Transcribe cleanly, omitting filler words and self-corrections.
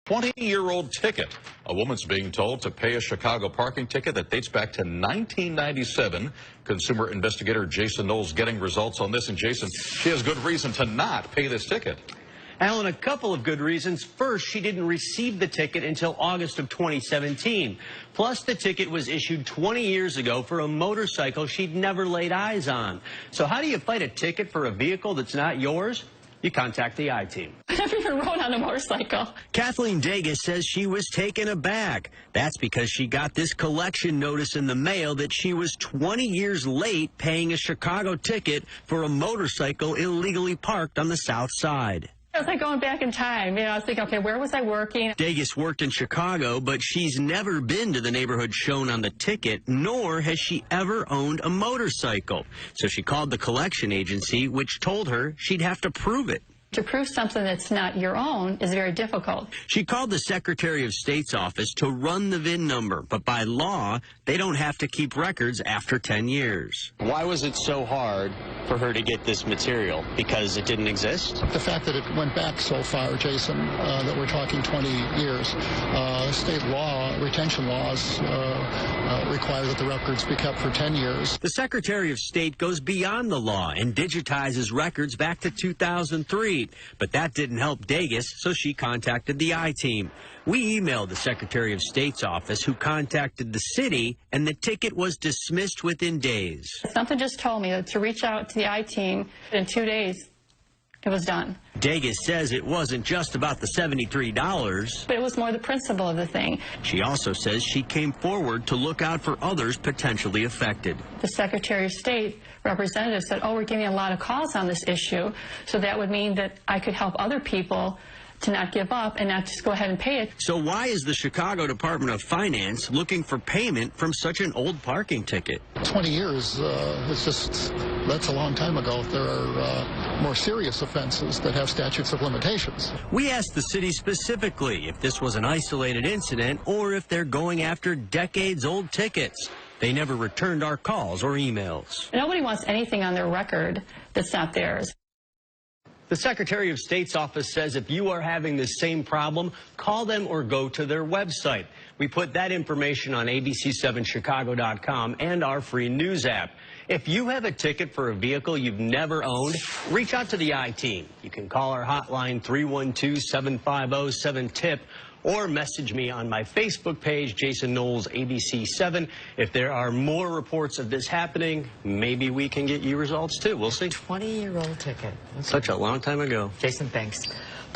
20-year-old ticket. A woman's being told to pay a Chicago parking ticket that dates back to 1997. Consumer investigator Jason Knowles getting results on this. And Jason, she has good reason to not pay this ticket. Alan, a couple of good reasons. First, she didn't receive the ticket until August of 2017. Plus, the ticket was issued 20 years ago for a motorcycle she'd never laid eyes on. So how do you fight a ticket for a vehicle that's not yours? You contact the iTeam. I never even rode on a motorcycle. Kathleen Dagis says she was taken aback. That's because she got this collection notice in the mail that she was 20 years late paying a Chicago ticket for a motorcycle illegally parked on the south side. I was like going back in time. I was thinking, okay, where was I working? Dagis worked in Chicago, but she's never been to the neighborhood shown on the ticket, nor has she ever owned a motorcycle. So she called the collection agency, which told her she'd have to prove it. To prove something that's not your own is very difficult. She called the Secretary of State's office to run the VIN number, but by law, they don't have to keep records after 10 years. Why was it so hard for her to get this material? Because it didn't exist? The fact that it went back so far, Jason, that we're talking 20 years, state law, retention laws require that the records be kept for 10 years. The Secretary of State goes beyond the law and digitizes records back to 2003. But that didn't help Dagis, so she contacted the iTeam. We emailed the Secretary of State's office, who contacted the city, and the ticket was dismissed within days. Something just told me to reach out to the iTeam. In 2 days, it was done. Dagis says it wasn't just about the $73. But it was more the principle of the thing. She also says she came forward to look out for others potentially affected. The Secretary of State representative said, oh, we're getting a lot of calls on this issue, so that would mean that I could help other people to not give up and not just go ahead and pay it. So why is the Chicago Department of Finance looking for payment from such an old parking ticket? 20 years, that's a long time ago. There are more serious offenses that have statutes of limitations. We asked the city specifically if this was an isolated incident or if they're going after decades-old tickets. They never returned our calls or emails. Nobody wants anything on their record that's not theirs. The Secretary of State's office says if you are having the same problem, call them or go to their website. We put that information on abc7chicago.com and our free news app. If you have a ticket for a vehicle you've never owned, reach out to the iTeam. You can call our hotline 312-750-7TIP or message me on my Facebook page, Jason Knowles, ABC7. If there are more reports of this happening, maybe we can get you results too. We'll see. 20-year-old ticket. Such a long time ago. Jason, thanks.